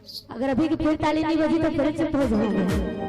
अगर अभी की फिर ताली नहीं बजी तो फिर चुप हो जाओगे।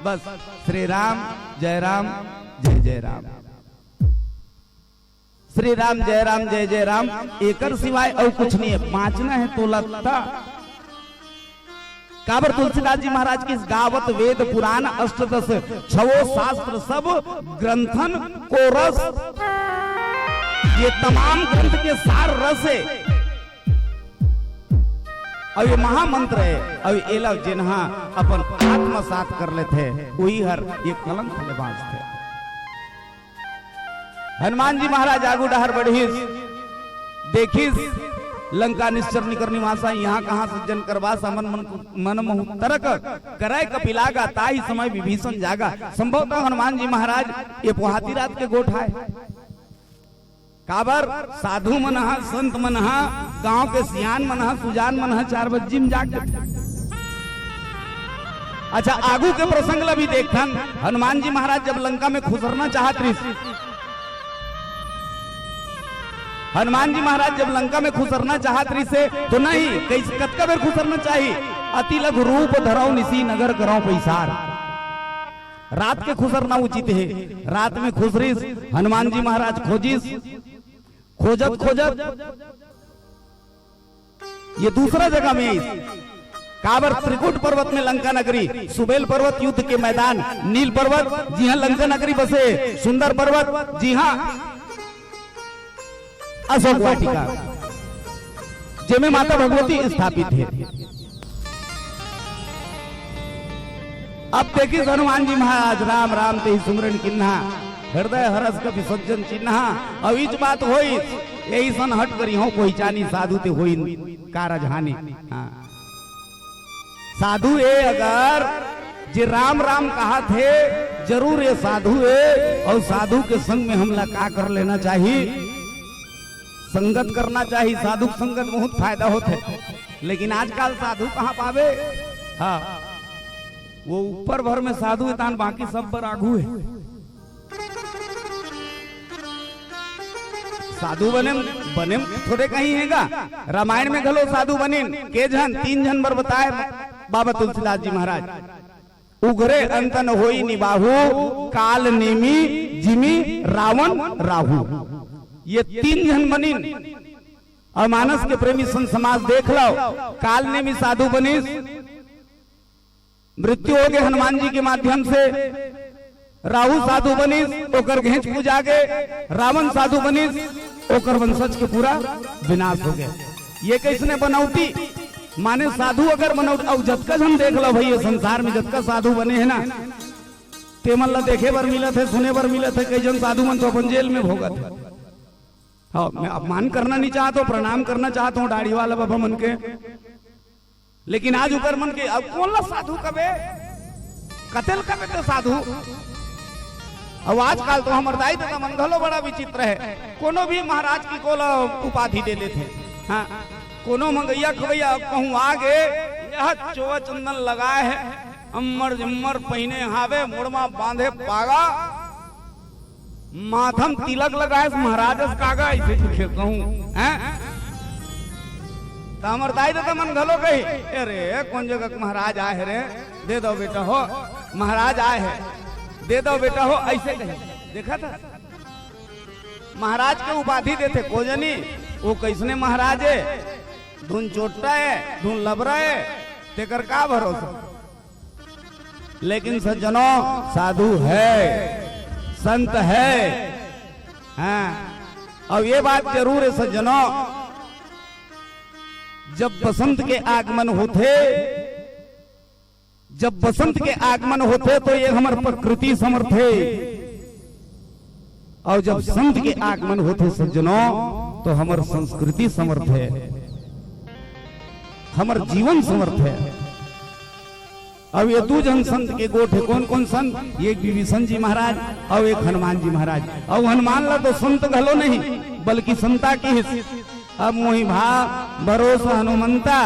बस श्री राम जय राम जय जय राम, श्री राम जय राम जय जय राम, एकर सिवाय और कुछ नहीं है। बाँचना है तो लगता काबर तुलसीदास जी महाराज की गावत वेद पुराण अष्टदश छवो शास्त्र सब ग्रंथन को रस, ये तमाम ग्रंथ के सार रस है। और ये महामंत्र है। और ये लोग जिन्हा अपन आत्मसात कर लेते वही हर ये कलंक लिबास थे। हनुमान जी महाराज आगू डहर बढ़ीस देखिस लंका निश्चर निकर निवासा, यहाँ कहाँ सज्जन करवा समन मन महु तरक करे कपिलागा, ताई समय विभीषण जागा। संभवतः हनुमान जी महाराज ये पोहाती रात के गोठाए काबर साधु मनहा संत मनहा गांव के सियान मनहा सुजान मनहा 4 बजे में जाग। अच्छा आगू के प्रसंग ला भी देखथन। हनुमान जी महाराज जब लंका में खुसरना चाहत रही, हनुमान जी महाराज जब लंका में खुसरना चाहत रही से तो नहीं कैसे कतका बेर खुसरना चाहिए। अति लघु रूप धराओ निसी नगर कराओ पैसार, रात के खुसरना उचित है। रात में खुसरिस हनुमान जी महाराज खोजिस, खोजत खोजत ये दूसरा जगह में काबर त्रिकुट पर्वत में लंका नगरी, सुबेल पर्वत युद्ध के मैदान, नील पर्वत जी हाँ लंका नगरी बसे, सुंदर पर्वत जी हाँ अशोक वाटिका जिसमें माता भगवती स्थापित है। अब देखिए हनुमान जी महाराज राम राम ते सुमरन किन्हा, हृदय हरस कपि सज्जन चिन्हा। अब इच बात होई यही सन हट करी हो कोई चानी साधु ते होई कारज हानि। हाँ साधु ए अगर जे राम राम कहा थे जरूर ये साधु है। और साधु के संग में हमला का कर लेना चाहिए, संगत करना चाहिए। साधु संगत बहुत फायदा होते, लेकिन आजकल साधु कहाँ पावे। हाँ वो ऊपर भर में साधु है तान बाकी सब पर आगू है। साधु बने बने थोड़े कहीं हैगा, रामायण में घलो साधु बने के जन 3 जन बर बताए बाबा तुलसीदास जी महाराज। उघरे अंतन होई निबाहु, काल नेमी जिमी रावण राहु, ये 3 जन बनिन और मानस के प्रेमी संत समाज देख लो, काल ने भी साधु बनीस, मृत्यु हो गए हनुमान जी के माध्यम से, राहु साधु बनीस ओकर घेंच पूजा के, रावण साधु बनीस ओकर वंशज के पूरा विनाश हो गया। ये किसने बनौती माने साधु अगर बनौती। और जतका हम देख लो भैया संसार में जतका साधु बने हैं ना, ते मन ला देखे बर मिलत है, सुने बर मिलत है, कई जन साधु मन तो अपन जेल में भोगत है। हाँ, मैं अपमान करना नहीं चाहता हूँ, प्रणाम करना चाहता हूँ दाढ़ी वाला बाबा मन के, लेकिन आज ऊपर मन के अब कौन ला साधु कबे कतल कबे तो साधु। अब आजकल तो हमारे दाई दादा मन घलो बड़ा विचित्र है, कोनो भी महाराज की को उपाधि दे लेते। हाँ, कोनो मंगैया खवैया कहूँ आगे यह चोवा चंदन लगाए है, अम्मर जम्मर पहने हावे, मुड़मा बांधे पागा, माथम तिलक लगाए महाराज कागा, ऐसे लिखे कहूँ हैं। तो हमारे दाई दादा मन घलो कही, अरे कौन जगह महाराज आए है रे, दे दो बेटा हो, महाराज आए है दे दो बेटा हो, ऐसे कहे। देखा था महाराज के उपाधि देते कोजनी, वो कैसने महाराज है, धुन चोटा है, धुन लबरा है, तेकर का भरोसा। लेकिन सज्जनों साधु है, संत है। हाँ, अब ये बात जरूर है सज्जनों, जब बसंत के आगमन होते, जब बसंत के आगमन होते तो ये हमार प्रकृति समर्थ है, और जब संत के आगमन होते सज्जनों तो हमार संस्कृति समर्थ है, हमार जीवन समर्थ है। अब ये दो जन संत के गोठ है, कौन कौन संत, एक विभीषण जी महाराज और एक हनुमान जी महाराज। और हनुमान ला तो संत घलो नहीं बल्कि संता की हिस्से। अब मोहि भाव भरोसा हनुमंता,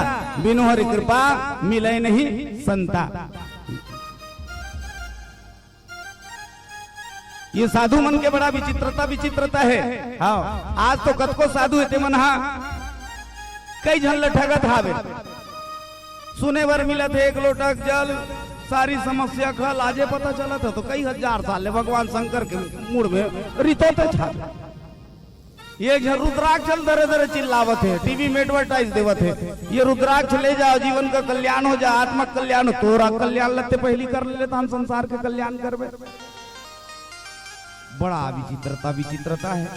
बिनु हरि कृपा मिले नहीं संता। ये साधु मन के बड़ा विचित्रता है। हाँ, आज तो कतको साधु है मन, हाँ कई झन लठगत हावे, सुने बर मिला थे एक लोटक जल, सारी समस्या खल आजे पता चला था तो कई हजार साल भगवान शंकर के मूड में रितोते छा। ये रुद्राक्ष दरे दरे चिल्लावत है, टीवी में एडवर्टाइज देवत है, ये रुद्राक्ष ले जाओ जीवन का कल्याण हो जाए, आत्मा कल्याण, तोरा कल्याण लगते पहली कर लेता हम संसार के कल्याण करवे। बड़ा विचित्रता है।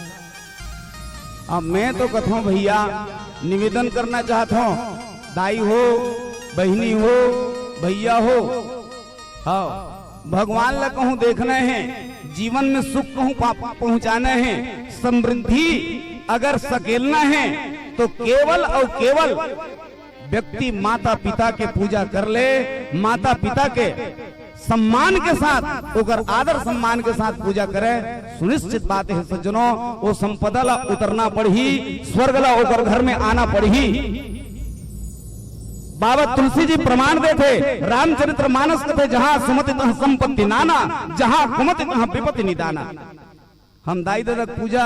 अब मैं तो कथों भैया निवेदन करना चाहता हूँ, दाई हो, बहनी हो, भैया हो, हाँ भगवान ला कहूँ देखना है, जीवन में सुख कहूँ पहुँचाना है, समृद्धि अगर सकेलना है तो केवल और केवल व्यक्ति माता पिता के पूजा कर ले, माता पिता के सम्मान के साथ, अगर आदर सम्मान के साथ पूजा करे, सुनिश्चित बात है सज्जनों, वो संपदा ला उतरना पड़ी, स्वर्ग ला होकर घर में आना पड़ी। बाबा तुलसी जी प्रमाण देते, रामचरित्र मानस कहते, जहां सुमति तहाँ संपत्ति नाना, जहां कुमति तहाँ विपत्ति निदाना। हम दाई दादा पूजा,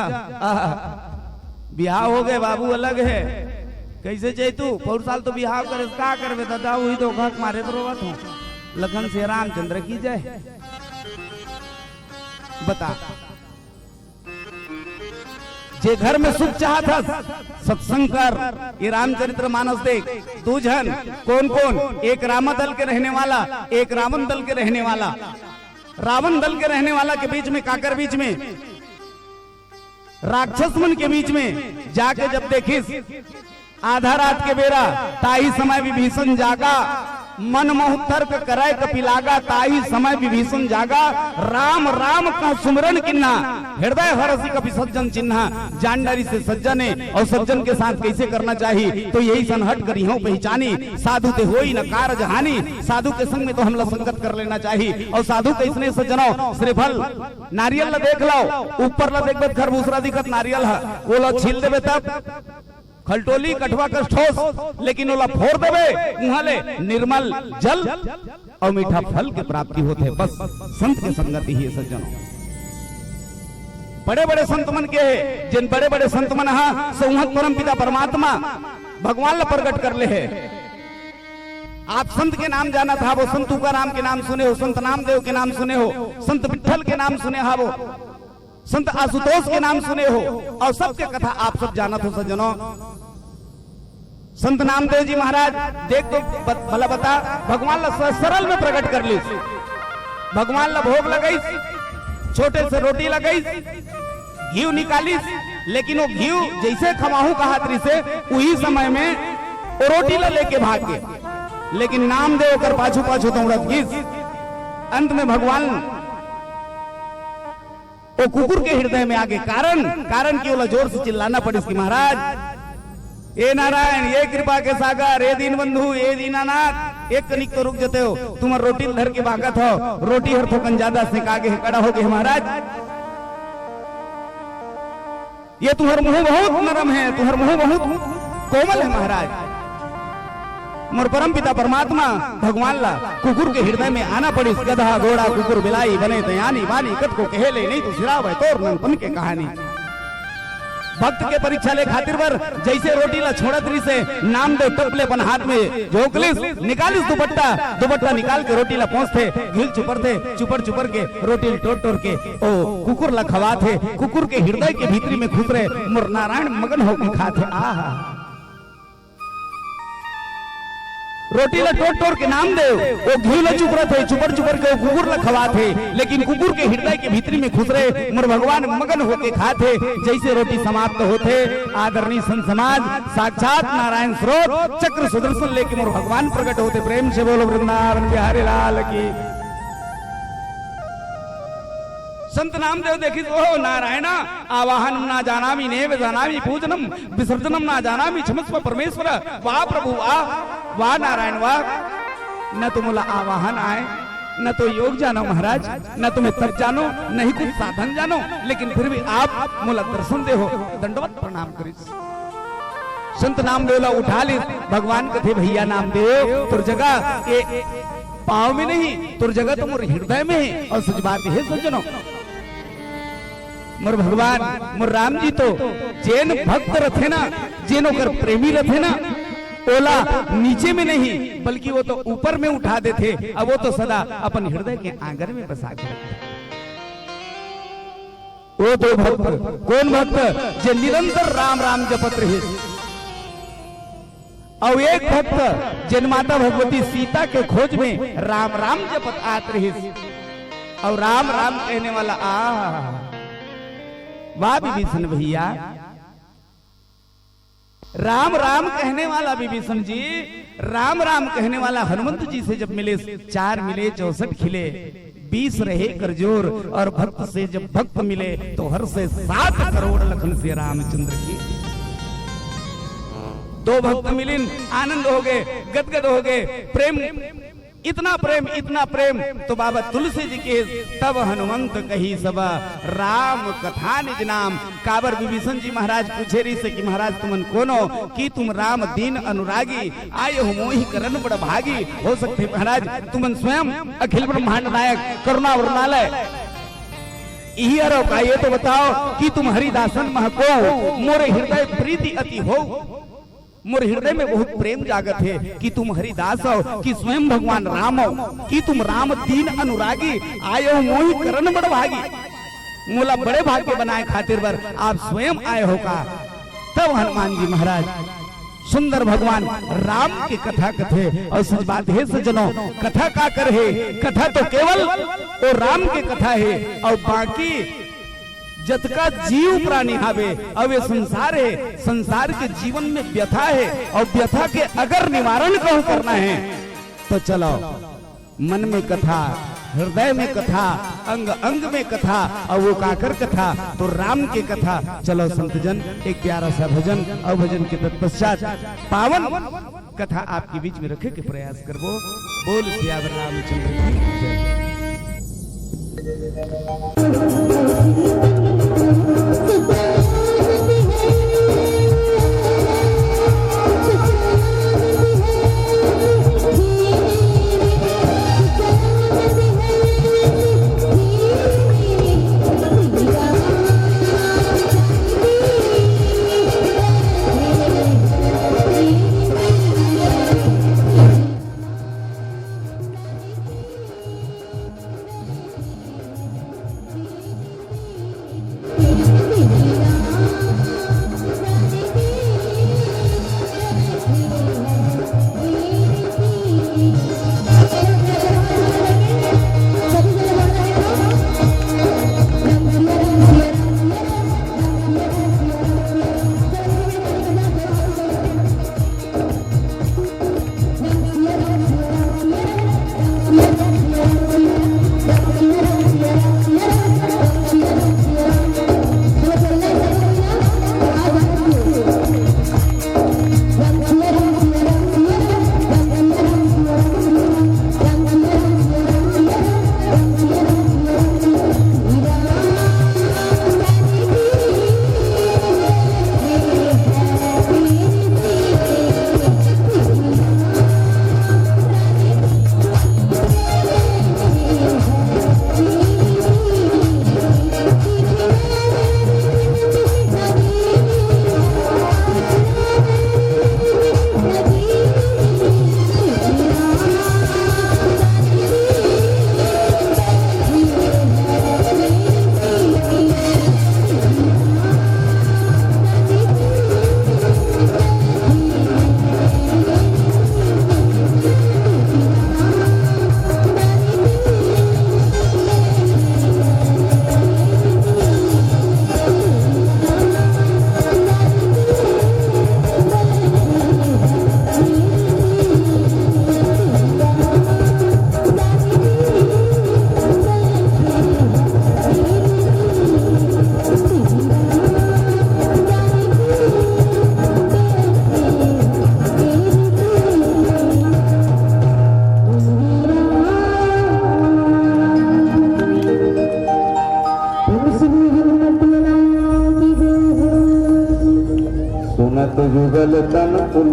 बिहार हो गए बाबू अलग है, कैसे चाहिए तू पौर साल तो बिहार करे, का करवे दादा, वही तो घाक मारे तो रोवत हूँ, लखन से रामचंद्र की जय। बता जे घर में सुख चाहता सत्संग कर, ये रामचरित्र मानस देख, दो जन कौन कौन, एक राम दल के रहने वाला, एक रावण दल के रहने वाला। रावण दल के रहने वाला के बीच में काकर, बीच में राक्षस मन के बीच में जाके जब देखिस आधा रात के बेरा, ताही समय विभीषण जागा, मन मोह तर्क करे कपिलागा, ताही समय विभीषण जागा, राम राम का सुमरन किन्ना, हृदय हरसी कपि सज्जन चिन्हा, जानदारी से सज्जन है और सज्जन के साथ कैसे करना चाहिए, तो यही सनहट करी हो पहचानी, साधु ते होई न कारज हानि, साधु के संग में तो हम लोग संगत कर लेना चाहिए। और साधु कैसने सज्जनों, श्रीफल नारियल ला देख लो, ऊपर ला देखबे खरबूसरा दिखत नारियल है, वो ला छील देवे तब खलटोली कठवा का ठोस, लेकिन ओला फोड़ देवे उहाले निर्मल जल और मीठा फल के प्राप्ति होते। बस संत के संगति ही सज्जनों, बड़े बड़े संत मन के है, जिन बड़े बड़े संत मन हा संहत परम पिता परमात्मा भगवान ला प्रकट कर ले है। आप संत के नाम जाना था, वो संत तुकाराम के नाम सुने हो, संत नामदेव के नाम सुने हो, संत विठल के नाम सुने हा, वो संत आशुतोष के नाम सुने हो, और सबके कथा आप सब जाना हो सज्जनों। संत नामदेव जी महाराज देख तो भला बता भगवान ला सरल में प्रकट कर ली, भगवान ला भोग लगाई, छोटे से रोटी लगाई, घी निकाली, लेकिन वो घी जैसे खमाहू कहा तरी से उही समय में वो रोटी ला लेके भाग गए, लेकिन नामदेव कर पाछू पाछू दौड़त घिस। अंत में भगवान वो कुकुर के हृदय में आगे कारण की ओला जोर से चिल्लाना पड़ी कि महाराज ए नारायण, ये कृपा के सागर, ए दीन बंधु, ए दीनानाथ, एक कनिक तो रुक जाते हो, तुम रोटी धर के भागत हो, रोटी हर थोकन ज्यादा से कागे कड़ा हो गए महाराज, ये तुम्हार मुंह बहुत नरम है, तुम्हार मुंह बहुत कोमल है महाराज। मोर परम पिता परमात्मा भगवान ला कुकुर के हृदय में आना पड़ी, गधा घोड़ा कुकुर बिलाई बने तयानी वानी कत को कहेले नहीं तो सिराव है तोर ननपन के कहानी। भक्त के परीक्षा ले खातिर पर जैसे रोटी ला छोड़त रही से नामदेव टपले अपन हाथ में झोंकलिस, निकालिस दुपट्टा निकाल के रोटी ला पहुंचते, घिल चुपर के रोटी टोट के ओ कुकुर ला खवाते, कुकुर के हृदय के भीतरी में घुस रहे मोर नारायण मगन होके खाते। आहा रोटी ला टोट के नामदेव वो घी ला चुपर के कुकुर ला खवाते, लेकिन कुकुर के हृदय के भीतरी में घुस रहे मोर भगवान मगन होके खाते। जैसे रोटी समाप्त होते आदरणीय संत समाज साक्षात नारायण स्रोत चक्र सुदर्शन लेके मोर भगवान प्रकट होते। प्रेम से बोलो वृंदावन बिहारी लाल की। संत नामदेव देखी ओ नारायण आवाहनम ना जानामि नेव जानामि पूजनम विसर्जनम ना जानामि क्षमस्व परमेश्वर। वाह प्रभु वाह नारायण वाह, न तो मोला आवाहन आए, न तो योग जानो महाराज, न तुम्हें तप जानो, नहीं कुछ साधन जानो, लेकिन फिर भी आप मोला दर्शन दे हो, दंडवत प्रणाम करिस। संत नामदेव ला उठा ली, भगवान कथे भैया नामदेव तुर जगह पाँव में नहीं, तुर जगह तो मोर हृदय में है। और सच बात है सज्जनों, मोर भगवान मोर राम जी तो जैन भक्त रथे ना, जैन होकर प्रेमी रथे ना, ओला नीचे में नहीं बल्कि वो तो ऊपर में उठा देते। अब वो तो सदा अपन हृदय के आंगन में बसा के रखते। वो तो भक्त कौन भक्त जो निरंतर राम राम जपत रहे, और एक भक्त जिन माता भगवती सीता के खोज में राम राम जपत आत रहे, और राम राम कहने वाला वाह विभीषण भैया, राम राम कहने वाला विभीषण जी, राम राम कहने वाला हनुमंत जी से जब मिले 4 मिले 64 खिले, 20 रहे कर जोर, और भक्त से जब भक्त मिले तो हर से 7 करोड़ लखन से रामचंद्र की। 2 भक्त मिलिन आनंद हो गए, गदगद हो गए, प्रेम इतना प्रेम तो बाबा तुलसी जी के तब हनुमंत कही सबा राम कथा निज नाम। काबर विभीषण जी महाराज पूछे रही से कि महाराज तुमन कोनो कि तुम राम दीन अनुरागी, आय हो मोहि करन बड़ भागी। हो सकते महाराज तुमन स्वयं अखिल ब्रह्मांड नायक करुणा वरुणालय यही अरो का, ये तो बताओ कि तुम हरिदासन महको मोरे हृदय प्रीति अति हो। मोर हृदय में बहुत प्रेम जागत है कि तुम हरिदास हो, कि स्वयं भगवान राम हो, कि तुम राम दीन अनुरागी, आयो मोहि करन बड़ भागी। मोला बड़े भाग्य बनाए खातिर बर आप स्वयं आए हो का। तब हनुमान जी महाराज सुंदर भगवान राम की कथा कथे। और सच बात है सज्जनों, कथा का कर है, कथा तो केवल वो राम की कथा है, और बाकी जतका जीव प्राणी हावे अब ये संसार है, संसार के जीवन में व्यथा है, और व्यथा के अगर निवारण कहूं करना है तो चलो मन में कथा, हृदय में कथा, अंग अंग में कथा, और वो काकर कथा तो राम की कथा। चलो संतजन एक प्यारा सा भजन, और भजन के तत्पश्चात पावन कथा आपके बीच में रखे के प्रयास करबो। बोल सियावर रामचंद्र की जय। Thank you.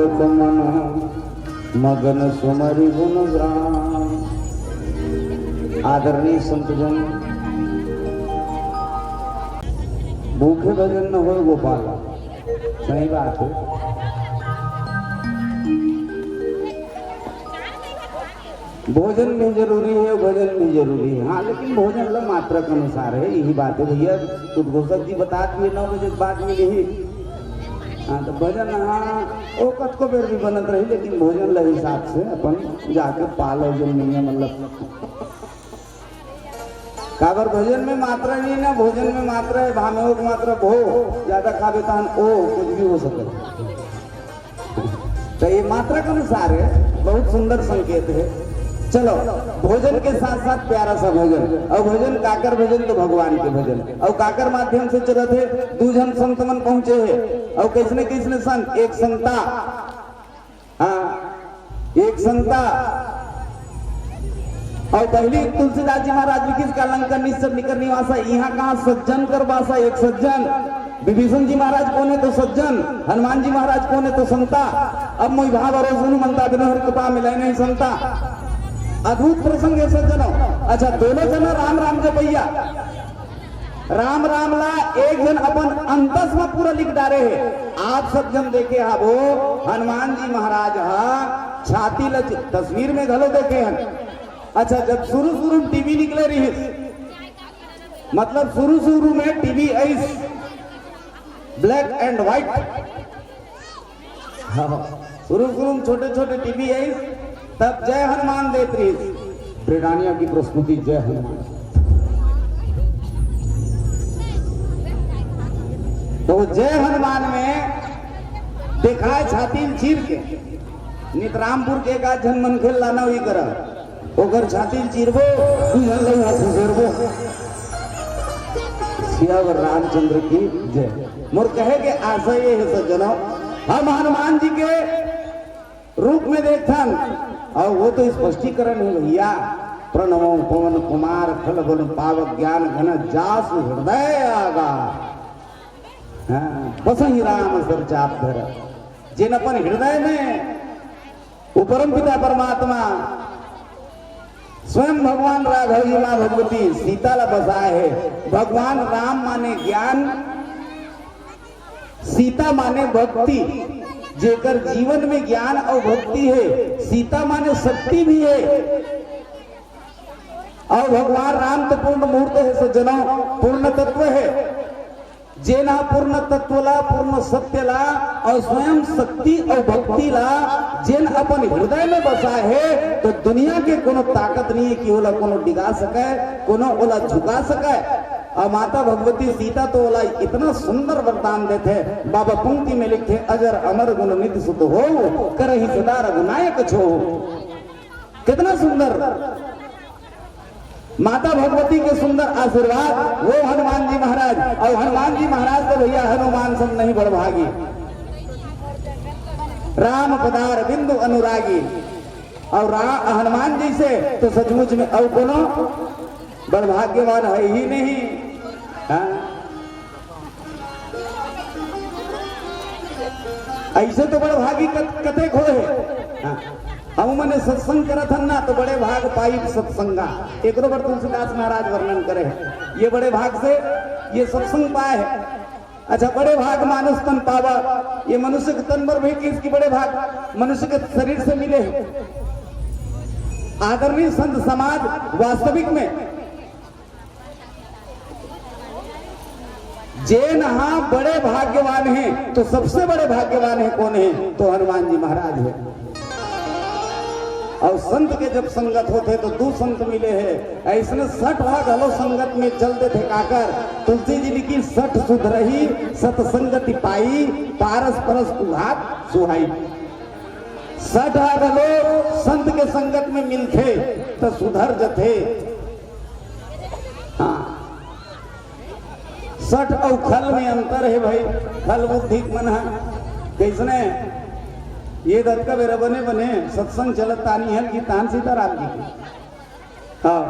मानत मन मगन सुमरि गुण गान। आदरणीय संतजन, भूखे भजन न हो गोपाल, सही बात है। भोजन भी जरूरी है, भजन भी जरूरी है। हाँ, लेकिन भोजन ला मात्रा के अनुसार है, यही बात है भैया। उद्घोषक जी बता दिए 9 बजे बाद में यही। हाँ, तो भजन हाँ वो कत को बेर भी बनत रही, लेकिन भोजन ला हिसाब से अपन जाके पालो जो नियम मतलब काबर भजन में मात्रा नहीं ना, भोजन में मात्रा है। भामेओ की मात्रा भो ज्यादा खावे तान ओ कुछ भी हो सके। तो ये मात्रा के अनुसार है, बहुत सुंदर संकेत है। चलो, भोजन के साथ साथ प्यारा सा भोजन। और भोजन काकर भोजन तो भगवान के भोजन। और काकर माध्यम से चलत है, 2 जन संत मन पहुंचे है। और किसने किसने संत, एक संता, हाँ एक संता। और पहली तुलसीदास जी महाराज लिखित कालंकर निश्चर निकर निवासा, यहाँ कहाँ सज्जन कर बासा, एक सज्जन। विभीषण जी महाराज कौन है तो सज्जन, हनुमान जी महाराज कौन है तो संता। अब मोई भाव और मनता बिना हर कृपा मिले नहीं संता। अद्भुत प्रसंग है सज्जनों। अच्छा, दोनों जना राम राम के भैया राम राम ला एक जन अपन अंतस में पूरा लिख डाले है। आप सब जन देखे हा वो हनुमान जी महाराज हा छाती ल तस्वीर में घलो देखे हैं। अच्छा, जब शुरू टीवी निकले रही, मतलब शुरू में टीवी ऐस ब्लैक एंड व्हाइट, शुरू में छोटे टीवी ऐस, तब जय हनुमान देत रही ब्रिटानिया की प्रस्तुति जय हनुमान। तो जय हनुमान में दिखाए छाती चीर के नितरामपुर के का जन मन खेल लाना हुई कर ओकर छाती चीरबो सियावर रामचंद्र की जय। मोर कहे के आशय ये है सज्जनों, हम हनुमान जी के रूप में देखथन, और वो तो स्पष्टीकरण है भैया। प्रणवो पवन कुमार फल बल पावक ज्ञान घन जासु हृदय आगा, बसहि राम सर चाप धर। जिन अपन हृदय में वो परम पिता परमात्मा स्वयं भगवान राघव जी माँ भगवती सीता ला बसाए है। भगवान राम माने ज्ञान, सीता माने भक्ति। जेकर जीवन में ज्ञान और भक्ति है, सीता माने शक्ति भी है। और भगवान राम तो पूर्ण मूर्त है सज्जनों, पूर्ण तत्व है। जेना पूर्ण तत्व ला, पूर्ण सत्य ला और स्वयं शक्ति और भक्ति ला जेन अपन हृदय में बसा है, तो दुनिया के कोनो ताकत नहीं है कि ओला कोनो डिगा सके, कोनो ओला झुका सके। और माता भगवती सीता तो ओला इतना सुंदर वरदान देते, बाबा पंक्ति में लिखते, अजर अमर गुण नित्य सुत हो करहि सदा रघुनायक छो। कितना सुंदर माता भगवती के सुंदर आशीर्वाद वो हनुमान जी महाराज। और हनुमान जी महाराज तो भैया हनुमान सब नहीं बड़भागी, राम पदार बिंदु अनुरागी। और हनुमान जी से तो सचमुच में और कोनो बड़भाग्यवान है ही नहीं। ऐसे तो बड़भागी कते खोए। हम मैंने सत्संग करत हन ना, तो बड़े भाग पाई सत्संगा। एक बार तुलसीदास महाराज वर्णन करे, ये बड़े भाग से ये सत्संग पाए है। अच्छा, बड़े भाग मानुष तन पावा, ये मनुष्य के तन पर भी किसकी बड़े भाग मनुष्य के शरीर से मिले हैं। आदरणीय संत समाज वास्तविक में जैन हाँ बड़े भाग्यवान हैं, तो सबसे बड़े भाग्यवान है कौन है तो हनुमान जी महाराज है। और संत के जब संगत होते तो 2 संत मिले हैं, ऐसने 60 भाग हलो संगत में चलते थे काकर। तुलसी जी लिखी 60 सुध रही सतसंगति पाई, पारस परस उघात सुहाई। 60 भाग हलो संत के संगत में मिलते तो सुधर जथे। हाँ, 60 और खल में अंतर है भाई। खल बुद्धि मन है कैसने ये दत्त का बेरा बने सत्संग चलत तानी है कि तान सीताराम जी की। हाँ,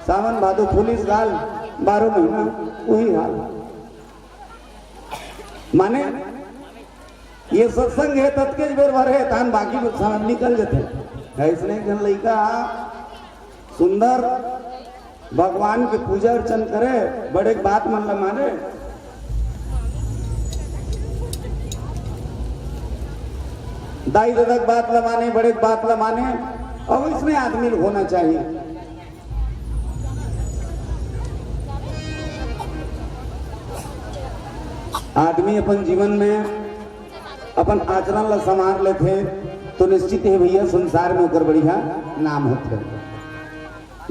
सावन भादो पुलिस गाल 12 महीना वही हाल। माने ये सत्संग है तत्के बेर भर है तान बाकी निकल जाते ऐसने जन लड़का सुंदर भगवान के पूजा अर्चन करे बड़े बात मन ल माने दाई ददक बात ल माने बड़े बात ल माने अब इसमें आदमी होना चाहिए। आदमी अपन जीवन में अपन आचरण ला संभाल लेते तो निश्चित है भैया संसार में ओकर बढ़िया नाम होते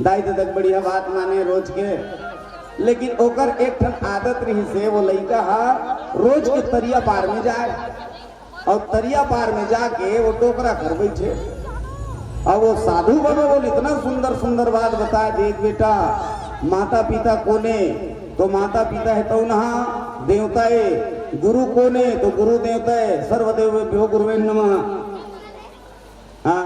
दाई ददक बढ़िया बात माने रोज के, लेकिन ओकर एक ठन आदत रही से वो लड़का रोज के तरिया पार में जाए और तरिया पार में जाके वो टोकरा कर बैठे और वो साधु बाबा बोल इतना सुंदर सुंदर बात बताए देख बेटा माता पिता कोने तो माता पिता है तो नहा देवता है गुरु कोने तो गुरु देवता है सर्वदेव गुरुवे नमः। हाँ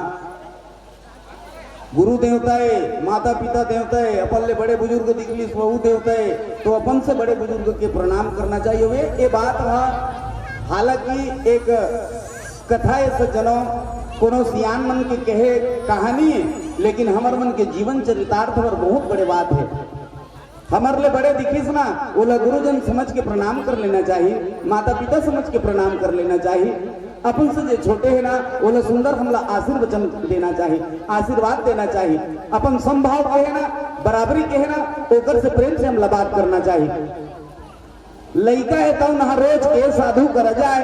गुरु देवता है माता पिता देवता है अपन ले बड़े बुजुर्ग दिखली वहु देवता है तो अपन से बड़े बुजुर्ग के प्रणाम करना चाहिए। वे ये बात हालांकि एक कथा है सज्जनों कोनो सियान मन के कहे कहानी है, लेकिन हमार मन के जीवन चरितार्थ पर बहुत बड़े बात है। हमारे लिए बड़े दिखिस ना ओला गुरुजन समझ के प्रणाम कर लेना चाहिए, माता पिता समझ के प्रणाम कर लेना चाहिए। अपन से जो छोटे है ना ओला सुंदर हमला आशीर्वचन देना चाहिए, आशीर्वाद देना चाहिए। अपन संभाव के है ना बराबरी के है ना ओकर से प्रेम से हमला बात करना चाहिए। लड़का है तो नहा रोज के साधु कर जाए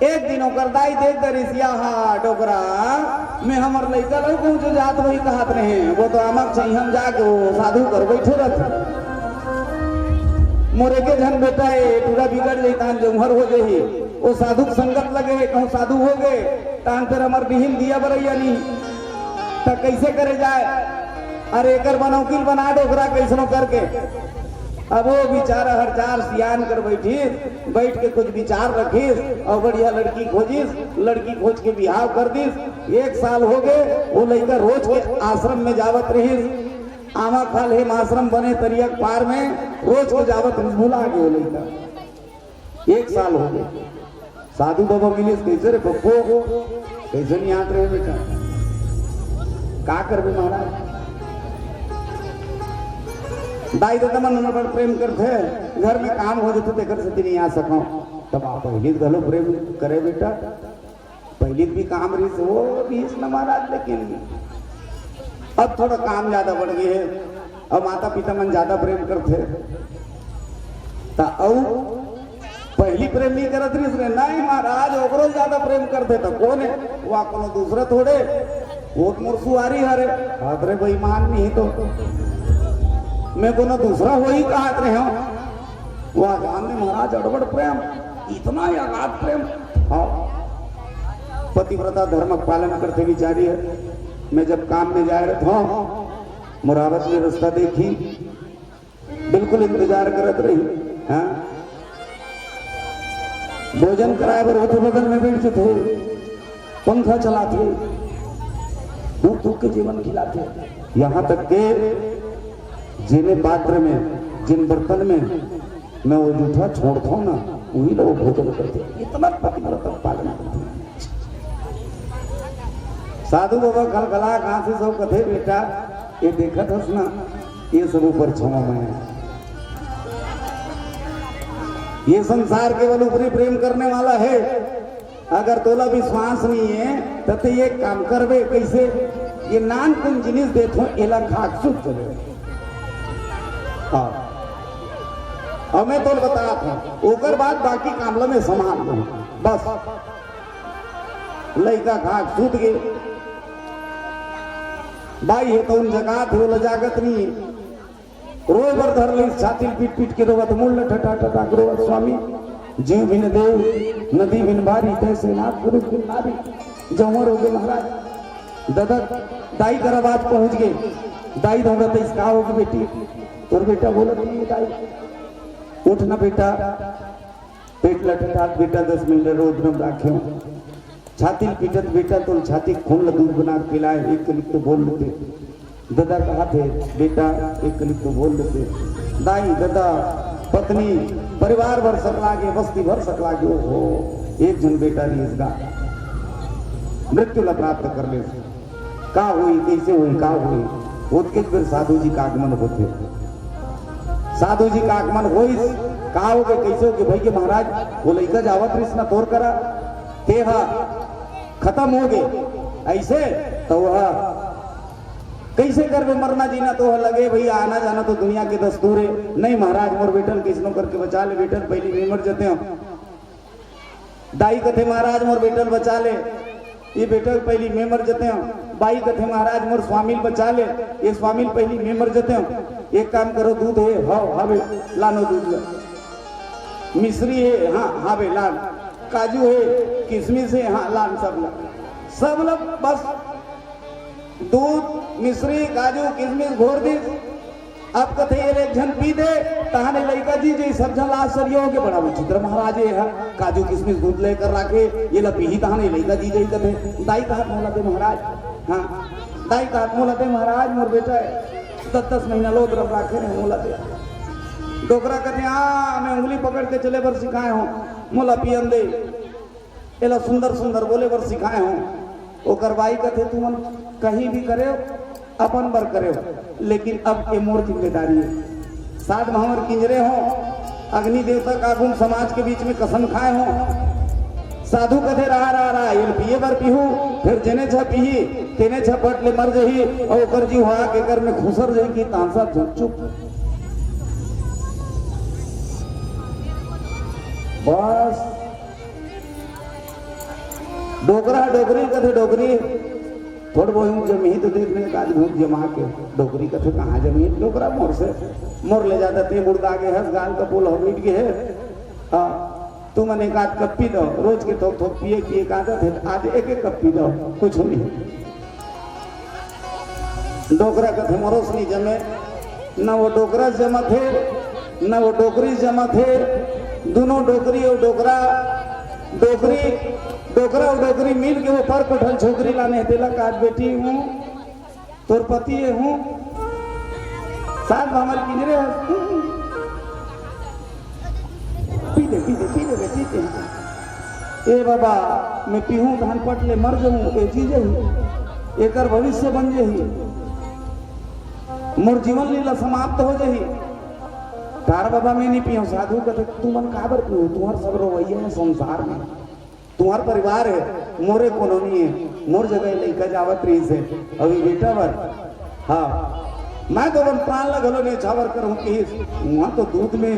एक दिन ओकर दाई देख दरिसिया हा डोकरा में हमार लड़का लोग जो जात वही कहत रहे वो तो अमक चाहिए हम जाके वो साधु कर बैठे रहते मोरे के जन बेटा है पूरा बिगड़ जाता जमहर हो जाही वो साधु संगत लगे कहूँ साधु हो गए तान फिर हमार बिहिन दिया बरैया नहीं तो कैसे करे जाए। अरे एकर बनौकिल बना डोकरा कैसनो करके अब वो बेचारा हर चार सियान कर बैठिस बैठ के कुछ विचार रखिस और बढ़िया लड़की खोजिस लड़की खोज के बिहाव कर दिस। एक साल हो गए वो लड़का रोज के आश्रम में जावत रहिस आमा खाल हेम आश्रम बने तरियक पार में रोज के जावत भूला गए वो लड़का। एक साल हो गए साधु बाबा मिलिस कैसे रे पप्पो कैसे नहीं आते रहे बेटा का कर भी महाराज दाई दादा मन बड़ प्रेम करते घर में काम हो जाते घर से नहीं आ सको तब आप पहले गलो प्रेम करे बेटा पहले भी काम रही से वो भी न महाराज, लेकिन अब थोड़ा काम ज्यादा बढ़ गए है अब माता पिता मन ज्यादा प्रेम करते पहली प्रेम नहीं करत रही से नहीं महाराज ओकरो ज्यादा प्रेम करते तो कौन है वह कोनो दूसरा थोड़े वो मुरसुआरी हरे अरे बेईमान नहीं तो मैं कोनो दूसरा हो ही कहा रहे हो वह गांधी महाराज अड़बड़ प्रेम इतना अगाध प्रेम। हाँ पतिव्रता धर्म पालन करते विचारी है। मैं जब काम में जा रहा था मुरावत में रास्ता देखी बिल्कुल इंतजार करत रही। हाँ भोजन कराए बर होते बगल में बैठते थे पंखा चलाते धूप धूप के जीवन खिलाते यहाँ तक के जिन पात्र में जिन बर्तन में मैं वो जूठा छोड़ता हूँ ना वही लोग भोजन करते इतना पतिव्रता पालन करते। साधु बाबा खलखला कहां से सब कथे बेटा ये देखा था ना ये सब ऊपर छवा में ये संसार केवल ऊपरी प्रेम करने वाला है। अगर तोला विश्वास नहीं है तो ये काम करबे कैसे ये नान कुन जिनिस देखो एला खाक सुख चले। और मैं तो बता था ओकर बाद बाकी कामला में समान हो बस लड़का खाक सूत गए भाई है तो उन जगह थे वो जागत नहीं रोए बर धर ली छाती पीट पीट के रोवत मूल ठटा ठटा रोवत स्वामी जीव बिन देव नदी बिन भारी तैसे नाथ गुरु बिन नारी जमर हो गए महाराज दादा दाई कर आवाज पहुंच गए दाई धोगा तो इसका होगी बेटी और बेटा बोला नहीं दाई उठ ना बेटा पेट लटटात बेटा 10 मिनट रोज न राखे छाती पीटत बेटा तो छाती खून ल दूध बना पिलाए एक कलिक तो बोल लेते दादा कहा थे बेटा एक कलिक तो बोल लेते दाई दादा पत्नी परिवार भर सकला के बस्ती भर सकला के हो एक जन बेटा रही इसका मृत्यु ला प्राप्त कर ले का हुई कैसे हुई का हुई उसके फिर साधु जी का आगमन होते साधु जी का आगमन हो का हो गए कैसे हो गए भाई के महाराज वो लड़का जावत कृष्ण तोड़ करा ते खत्म हो गए ऐसे तो वह कैसे कर वे मरना जीना तो लगे भैया आना जाना तो दुनिया के दस्तूर है नहीं महाराज मोर बेटल किसनो करके बचा ले बेटल पहली नहीं मर जाते हो दाई कथे महाराज मोर बेटल बचा ले ये बेटल पहली में मर जाते हो बाई कथे महाराज मोर स्वामिल बचा ले ये स्वामिल पहली में मर जाते हो एक काम करो दूध है हावे लानो दूध ले मिश्री है हाँ हावे लान काजू है किशमिश है हाँ लान सब लोग बस दूध मिश्री काजू किशमिश घोर दी अब कथे ये एक जन पी दे तहाने लड़का जी जी सब जन आश्चर्य हो के बड़ा विचित्र महाराज है काजू किशमिश दूध लेकर रखे ये ला पी तहाने लड़का जी जी कथे दाई का हाथ मोला दे महाराज हाँ दाई का हाथ मोला दे महाराज मोर बेटा है 10 महीना लो द्रव रखे ने मोला दे डोकरा कहते हाँ मैं उंगली पकड़ के चले बर सिखाए हूँ मोला पियन दे एला सुंदर सुंदर बोले बर सिखाए हूँ वो करवाई कथे तुम कहीं भी करे अपन बर करे लेकिन अब ये मोर जिम्मेदारी है साथ भंवर किंजरे हो अग्नि देवता का गुण समाज के बीच में कसम खाए हो साधु कथे रहा ये पिए बर पीहू फिर जने छ पीही तेने छ पट ले मर जही और कर जी हुआ के कर में खुसर जही की तांसा चुप बस डोकरा डोकरी कथे डोकरी थोड़ बहुत जमी तो देखने का भूख जमा के डोकरी कथे कहाँ जमी डोकरा मोर से मोर ले जाता ते मुर्दा के हंस गाल का पुल हो मीट के है तू मन एक आध कप पी दो रोज के थोक थोक पिए की एक आदत है आज एक एक कप पी दो कुछ नहीं डोकरा कथे मोरोस नहीं जमे न वो डोकरा जमा थे न वो डोकरी जमा थे दोनों डोकरी और डोकरा और डोकरी मिल के वो पर पठल छोकरी लाने देला का बेटी हूँ तोर पति हूँ साथ हमारे किनरे पीते ए बाबा मैं पीहूँ धान पट ले मर जाऊँ ए चीज ही एकर भविष्य बन जही मोर जीवन लीला समाप्त हो जही तार बाबा मैं नहीं पियो साधु कहते तू मन काबर पियो तुम्हार सब रवैया है संसार में तुम्हार परिवार है मोरे कोनो नहीं है मोर जगह लइका जावत रही से अभी बेटा बर हाँ मैं तो बन प्राण लगलो ने छावर करूं कि वहां तो दूध में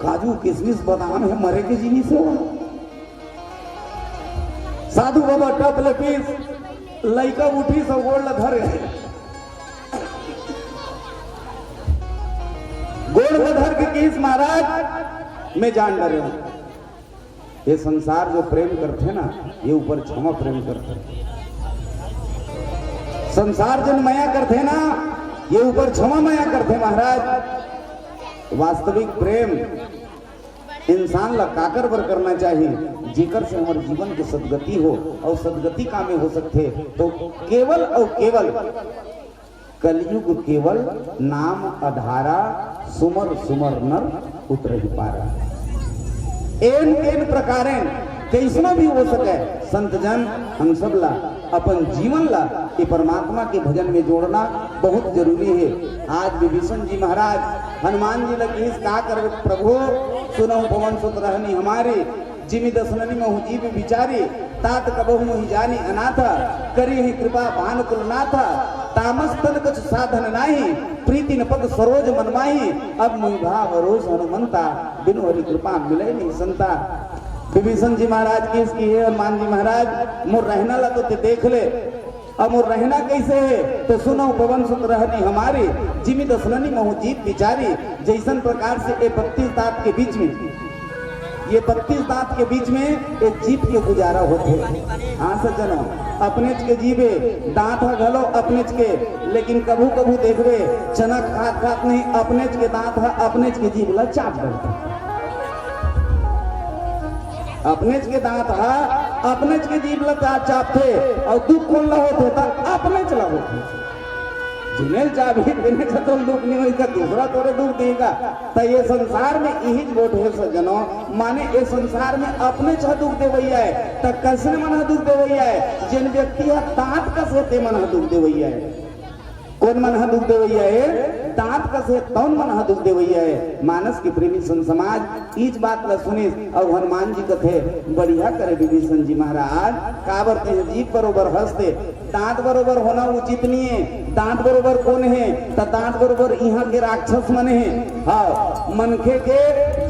काजू किशमिश बादाम है मरे के जीनी से साधु बाबा टप ले पीस लइका उठी सब गोड़ ला धर गोड़ में धर के किस महाराज मैं जान डरे हूं ये संसार जो प्रेम करते ना ये ऊपर क्षमा प्रेम करते संसार जन माया करते ना ये ऊपर क्षमा माया करते महाराज वास्तविक प्रेम इंसान ला काकर बर करना चाहिए जेकर से हमारे जीवन की सदगति हो और सदगति कामे हो सकते तो केवल और केवल कलयुग केवल नाम अधारा सुमर सुमर नर उतर ही पारा एन प्रकारें कैसनो भी हो सके संत जन हम सब ला अपन जीवन ला ये परमात्मा के भजन में जोड़ना बहुत जरूरी है। आज विभीषण जी महाराज हनुमान जी लगी इस का कर प्रभु सुनो पवन सुत रहनी हमारी जिमि दसननी महु जीव विचारी तात कबहु मोहि जानी अनाथ करी ही कृपा भानुकुल नाथ तामस तन कुछ साधन नाही प्रीति न पद सरोज मनमाही अब मुहि भाव रोज हनुमंता बिनु हरि कृपा मिले नहीं संता। विभीषण जी महाराज की इसकी है हनुमान जी महाराज मोर रहना ला तो ते देख ले अब मोर रहना कैसे है तो सुनो पवन सुत रहनी हमारी जिमि दसननी महु जीव विचारी जैसन प्रकार से ये 32 दांत के बीच में ये 32 दांत के बीच में एक जीव के गुजारा होते हाँ सज्जनो अपने के जीवे दांत है घलो अपने के लेकिन कभू कभू देखबे चना खात खात नहीं अपने के दांत है अपने के जीव ला चाप करते अपने के दांत है अपने के जीव ला चापते और दुख कौन ला होते था अपने चला होते जिन्हें चाबी देने का तो दुख नहीं होगा, दूसरा तोरे दुख देगा। तो ये संसार में यही वोट है सज्जनों, माने ये संसार में अपने छह दुख देवैया है। तो कैसे मन दुख देवैया है? जिन व्यक्ति दांत कसे ते मन दुख देवैया है। कौन मन दुख देवैया है? दांत कसे तौन मन दुख देवैया है। मानस के प्रेमी सन समाज इस बात ला सुनी और हनुमान जी कथे बढ़िया करे विभीषण जी महाराज। काबर ते जीभ बरोबर हंसते, दांत बरोबर होना उचित नहीं है। दांत बरोबर कौन है? तो दांत बरोबर यहाँ के राक्षस मन है। हाँ, मनखे के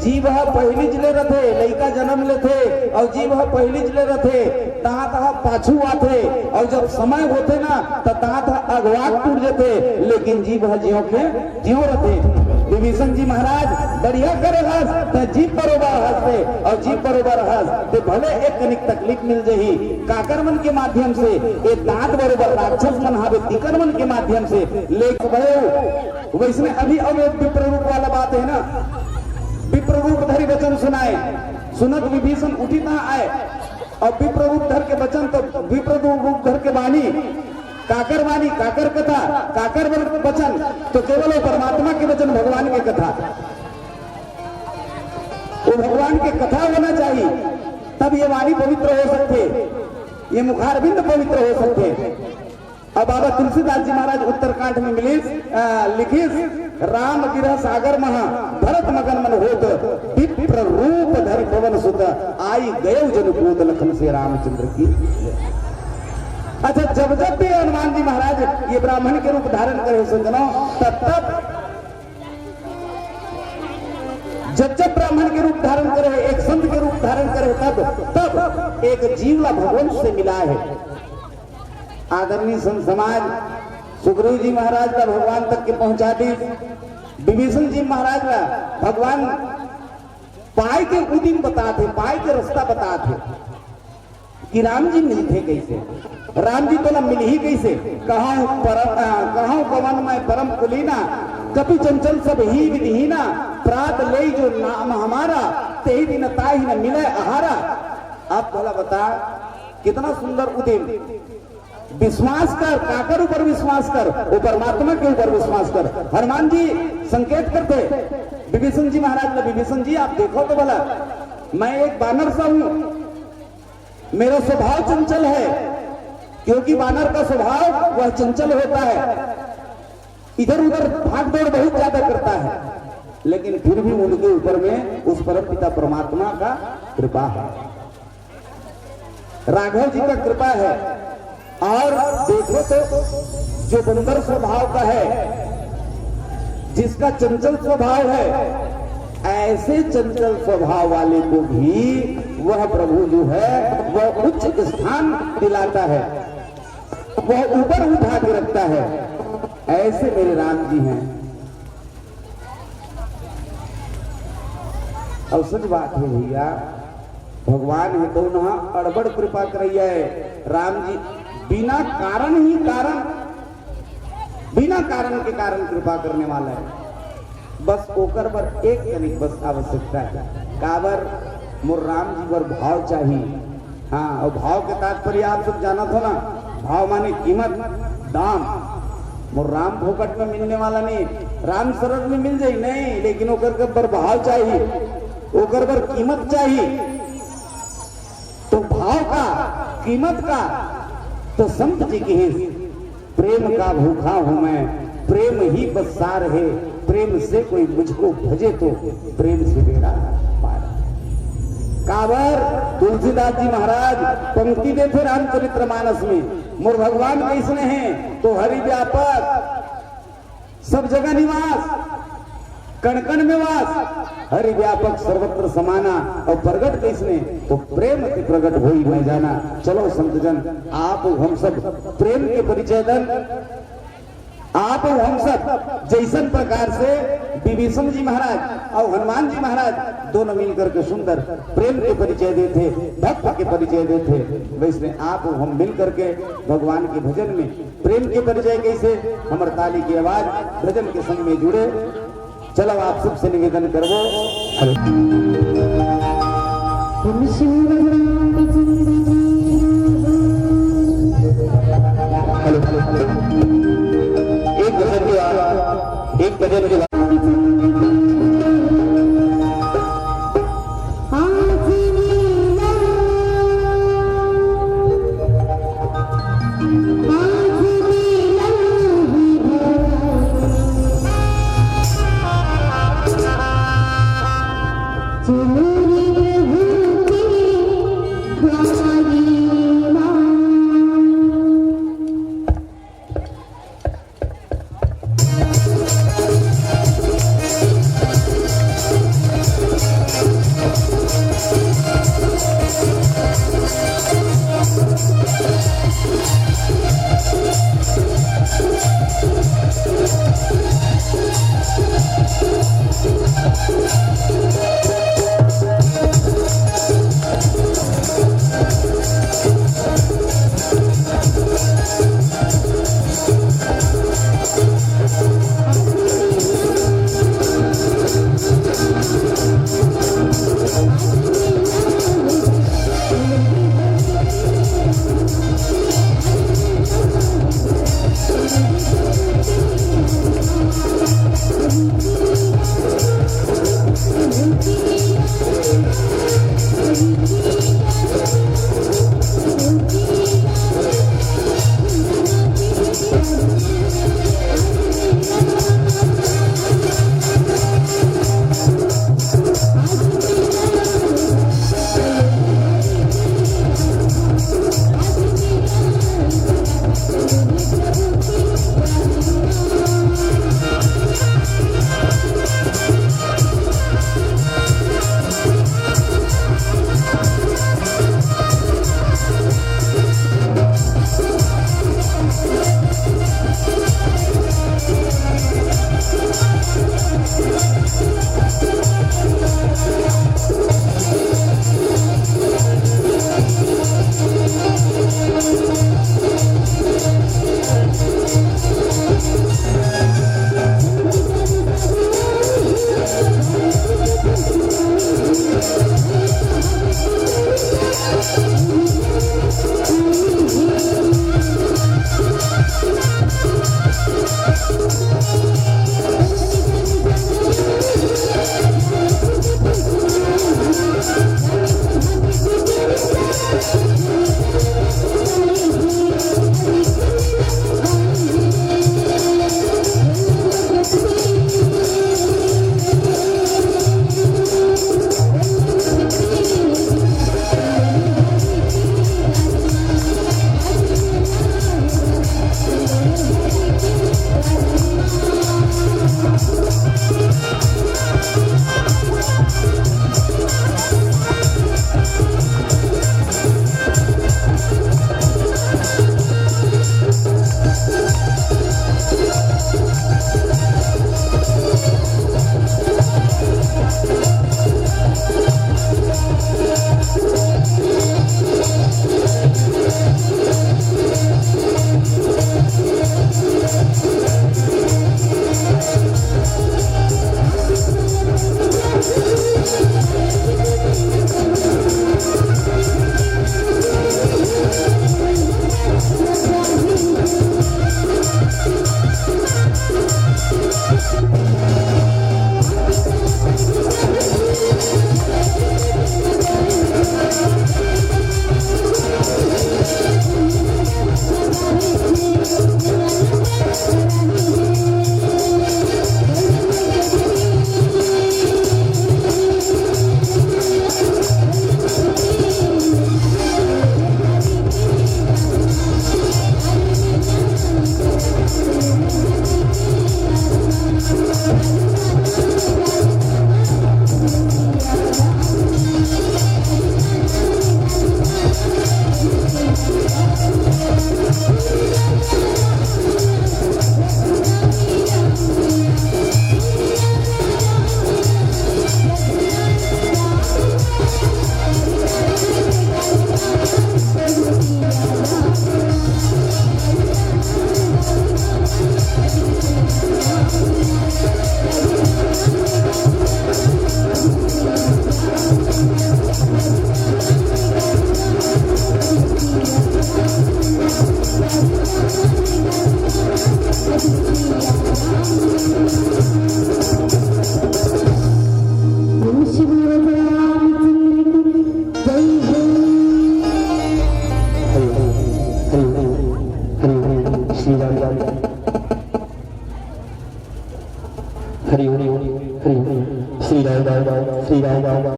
जीभ पहली जले रथे, लड़का जन्म लेते और जीभ पहली जले रथे, दांत पाछू आते और जब समय होते ना तो दांत अगवा टूट जाते, लेकिन जीभ ज्यों के ज्यों रहते। विभीषण जी महाराज बढ़िया करे हंस तो जीभ बरोबर हंसते और जीभ बरोबर हंस तो भले एक कनिक तकलीफ मिल जाही काकर मन के माध्यम से, ये दांत बरोबर राक्षस मन हावे तिकर मन के माध्यम से लेख भयो। वैसने अभी अब एक विप्र रूप वाला बात है ना, विप्र रूप धरी वचन सुनाए, सुनत विभीषण उठी ना आए और विप्र रूप धर के वचन तो विप्र रूप धर के वाणी काकर वाणी, काकर कथा, काकर वचन तो केवल परमात्मा के वचन, भगवान के कथा, वो भगवान के कथा होना चाहिए, तब ये वाणी पवित्र हो सकते, ये मुखारबिंद पवित्र हो सकते। अब बाबा तुलसीदास जी महाराज उत्तरकांड में लिखिस राम गिरह सागर महा भरत मगन मन होत विप्र रूप धरि पवन सुत आई गए जनकूत लखन से रामचंद्र की। अच्छा, जब जब भी हनुमान जी महाराज ये ब्राह्मण के रूप धारण करे सज्जनों, तब जब ब्राह्मण के रूप धारण करे, एक संत के रूप धारण करे, तब एक जीवला भगवान से मिला है। आदरणीय संत समाज सुग्रीव जी महाराज का भगवान तक के पहुंचा दी, विभीषण जी महाराज का भगवान पाए के उदिन बताते, पाए के रास्ता बताते कि राम जी मिलते कैसे, राम जी तो ना मिल ही कैसे। कहां पवन में परम कुलीना कपि चंचल सब ही विधिहीना प्रात ले जो नाम हमारा ते ही दिन ताही न मिले आहारा। आप बोला बता कितना सुंदर उदिन। विश्वास कर, काकर ऊपर विश्वास कर, वो परमात्मा के ऊपर विश्वास कर। हनुमान जी संकेत करते विभीषण जी महाराज ने, विभीषण जी आप देखो तो भला, मैं एक बानर सा हूं, मेरा स्वभाव चंचल है, क्योंकि बानर का स्वभाव वह चंचल होता है, इधर उधर भाग दौड़ बहुत ज्यादा करता है, लेकिन फिर भी उनके ऊपर में उस परम पिता परमात्मा का कृपा है, राघव जी का कृपा है। और देखो तो जो बंदर स्वभाव का है, जिसका चंचल स्वभाव है, ऐसे चंचल स्वभाव वाले को भी वह प्रभु जो है वह उच्च स्थान दिलाता है, वह ऊपर उठा के रखता है। ऐसे मेरे राम जी हैं। और सच बात है भैया, भगवान है तो ना अड़बड़ कृपा करैया है। राम जी बिना कारण ही बिना कारण के कारण कृपा करने वाला है। बस ओकर पर एक तनिक बस आवश्यकता है, काबर मोर राम जी पर भाव चाहिए। हाँ, और भाव के तात्पर्य आप सब जाना था ना, भाव माने कीमत, दाम। मोर राम फोकट में मिलने वाला नहीं, राम सरल में मिल जाए नहीं, लेकिन ओकर पर भाव चाहिए, ओकर पर कीमत चाहिए। तो भाव का, कीमत का तो संत जी की प्रेम का भूखा हूं मैं, प्रेम ही बस सार है, प्रेम से कोई मुझको भजे तो प्रेम से बेड़ा पार। काबर तुलसीदास जी महाराज पंक्ति देते रामचरितमानस में, मोर भगवान कैसने हैं तो हरि व्यापक, सब जगह निवास, कण कण में वास, हरि व्यापक सर्वत्र समाना। और प्रगट कैसने तो प्रेम के प्रगट होई मैं जाना। चलो संतजन, आप हम सब प्रेम के परिचय दन, आप हम सब जैसन प्रकार से विभीषण जी महाराज और हनुमान जी महाराज दोनों मिलकर के सुंदर प्रेम के परिचय देते, भक्त के परिचय देते, वैसे आप हम मिलकर के भगवान के भजन में प्रेम के परिचय कैसे हमर ताली की आवाज भजन के संग में जुड़े। चलो आप सबसे निवेदन करवो। भजन के